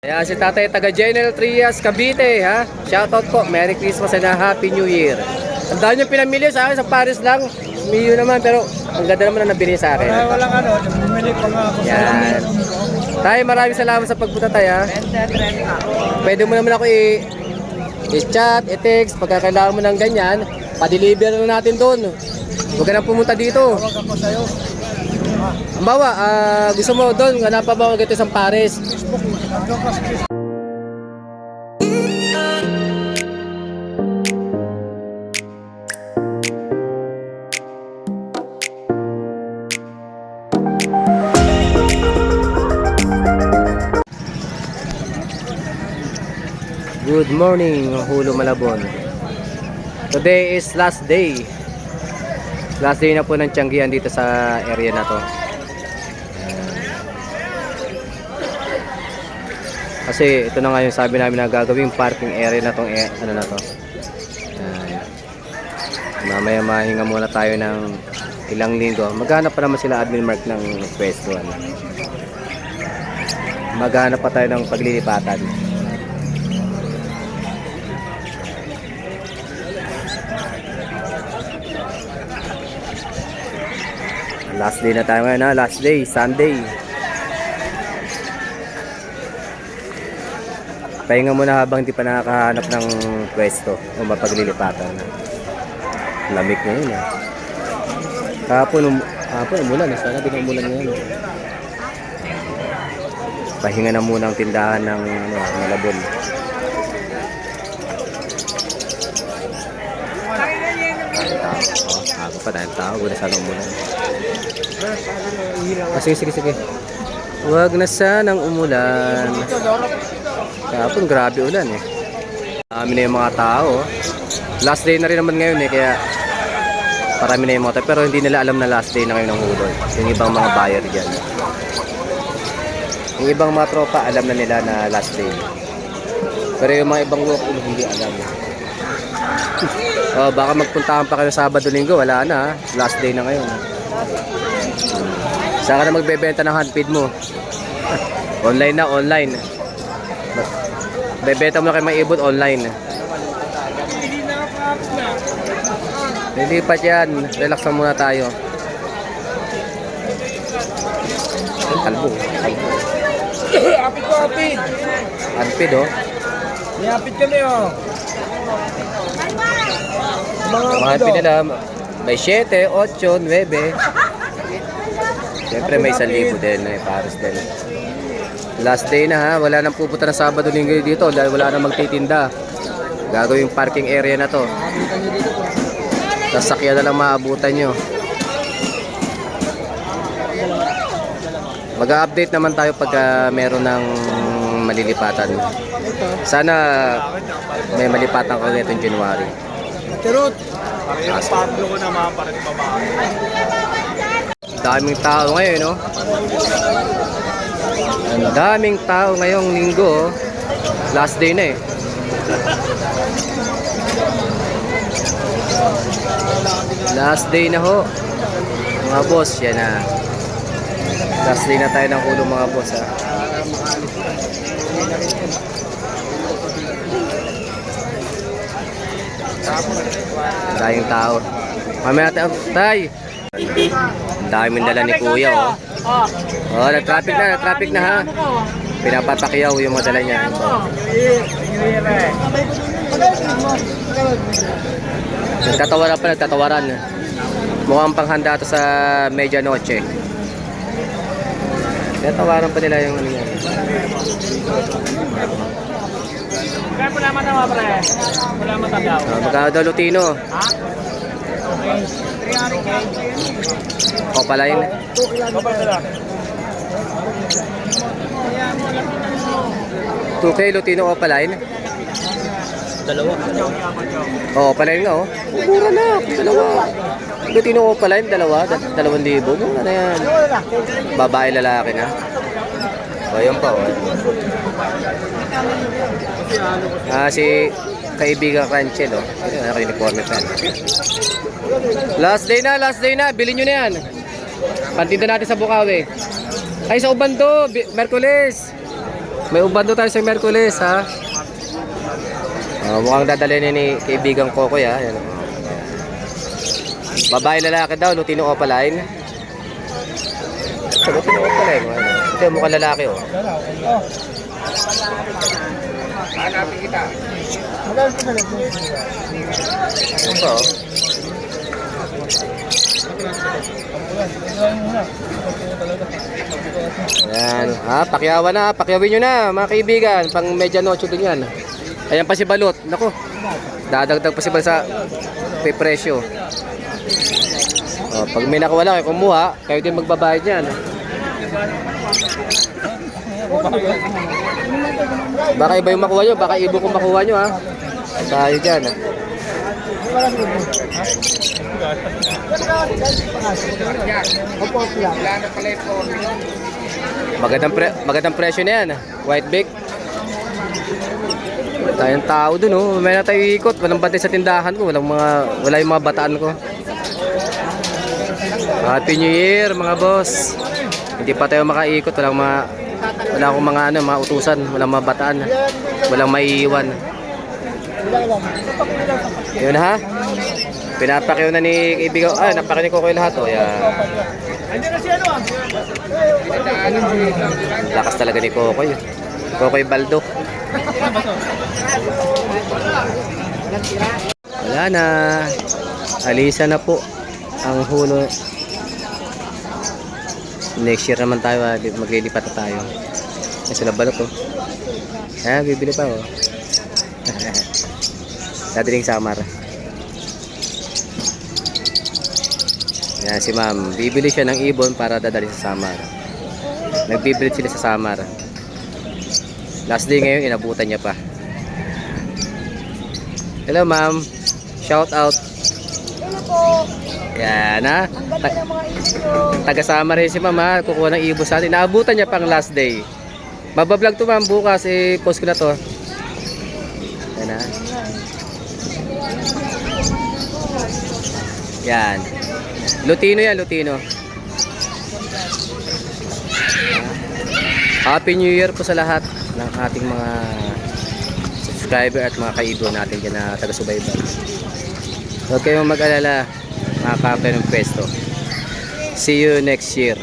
Ayan si Tatay taga General Trias, Cavite, ha? Shoutout po, Merry Christmas and a Happy New Year. Ang dami yung pinamili sa akin, sa Paris lang. Miyo naman, pero ang ganda naman na nabili sa akin. Walang ano, bumili pa nga ako. Yan. Tay, maraming salamat sa pagpunta tayo. Pwede mo naman ako i-chat, i-text, pagka kailangan mo ng ganyan, pa-deliver na natin doon. Huwag ka na pumunta dito. Tawag ako sa'yo. Ambawa, gusto mo doon, hanapan mo agad sa Paris. Facebook, nandun ka sa Facebook. Good morning, Hulo Malabon. Today is last day. Last day na po ng Tianggian dito sa area na to. Kasi ito na nga yung sabi namin na gagawing parking area na tong ano na to. Mamaya mahinga muna tayo ng ilang linggo. Maghanap pa naman sila admin mark ng pwesto. Maghanap pa tayo ng paglilipatan. Last day na tayo ngayon, ha? Last day, Sunday. Pahinga muna habang di pa nakakahanap ng pwesto o mapaglilipatan. Lamig na yun, ha? Kahapon umulan, sana din umulan ngayon. Pahinga na muna ang tindahan ng Malabon. Ako pa dahil tao, wala sana umulan. Sige. Huwag na sanang umulan. Kahapon grabe ulan eh. Marami na yung mga tao. Last day na rin naman ngayon eh, kaya parami na yung mga tao. Pero hindi nila alam na last day na ngayon ng hulog. Yung ibang mga buyer dyan. Yung ibang mga tropa alam na nila na last day. Pero yung mga ibang walk hindi alam. Baka magpuntahan pa kayo Sabado Linggo, wala na. Last day na ngayon. Saan ka na magbebenta ng handfeed mo? Online na, online. Bebenta mo na kayo maibot online. Lilipat yan. Relax na muna tayo. Kalbo. Apit ko, apit. Handfeed, oh. May apit kami, oh. Mga handfeed nila, may 7, 8, 9. Siyempre may 1,000 din, may Paris din. Last day na, ha, wala nang pupunta ng Sabado Linggo dito dahil wala nang magtitinda. Gagawing parking area na to. Sasakyan na lang maabutan nyo. Mag-update naman tayo pagka meron ng malilipatan. Sana may malipatan ko nitong January. Charot. Pablo ko naman para di babae. Daming tao ngayon, no? Ang daming tao ngayong linggo. Last day na eh. Last day na ho. Mga boss, yan na. Last day na tayo ng ulo mga boss, ha. Daming tao. Mamaya tayo, tay. Ang daming dala ni kuya, oh. Nag-traffic na ha. Pinapatakyaw yung mga dala niya. Nagtatawaran. Mukhang panghanda ito sa medianoche. Nagtatawaran pa nila yung ano yan. Wala matama, pre. Wala matagaw. Magkano daw Lutino? Ha? O pala yun. Kapag sila. 2K Lutino o pala yun. Dalawa. O pala yun nga, oh. Mura na, dalawa. Lutino o pala yun, dalawa. 2,000. Mura na yan. Babae lalaki na. O yun pa, oh. Si kaibigan Ranchel, oh. Ito, naka-uniforme pa. Last day na. Bilhin nyo na yan. Pantinda natin sa Bukawi. Ay, sa Ubando, Merkules. May ubando tayo sa Merkules, ha? Mukhang dadalhin ni kaibigan ko, kuya. Ayan. Babae lalaki daw, Lutino Opaline. Lutino Opaline. Ito yung mukhang lalaki, oh. Oh. Hanapin kita. Magkano ka na? Ito, oh. Ayan. Pakyawan na. Pakyawin nyo na, mga kaibigan. Pang medianoche din yan. Ayan pa si Balot. Naku. Dadagdag pa si Balot sa presyo. Pag may nakuha lang, kumuha. Kayo din magbabayad yan. Baka iba yung makuha nyo. Baka ibo kung makuha nyo, ha. Tayo dyan, ha. Magandang presyo na yan. White bake. Tayong tao dun, oh. May na tayo ikot. Walang bantay sa tindahan ko. Wala yung mga bataan ko. Happy New Year, mga boss. Hindi pa tayo makaikot. Wala akong mga utusan. Walang mga bataan. Walang maiiwan. Yun, ha? Pinapakyaw na ni kaibigan. Napakyaw ko kayo lahat, oh. Yan. Lakas talaga ni Kokoy. Kokoy Baldo. Wala na. Alisa na po ang hulo. Next year naman tayo, maglilipat na tayo. Kasi nabalot, oh. Bibili pa, oh. Dadaling Samar. Yan si ma'am. Bibili siya ng ibon para dadali sa Samar. Nagbibili sila sa Samar. Last day ngayon, inabutan niya pa. Hello ma'am. Shout out. Hello po. Yan, ha. Ang ganda ng mga ibon. Taga Samar rin si ma'am, ha. Kukuha ng ibon sa atin. Naabutan niya pang last day. Mabablog to ma'am bukas. Post ko na to. Yan, ha. Yan. Lutino yan, Lutino. Happy New Year po sa lahat ng ating mga subscriber at mga kaibigan natin dyan na taga-subaybay. Huwag kayong mag-alala, mga kapatid ng pwesto. See you next year.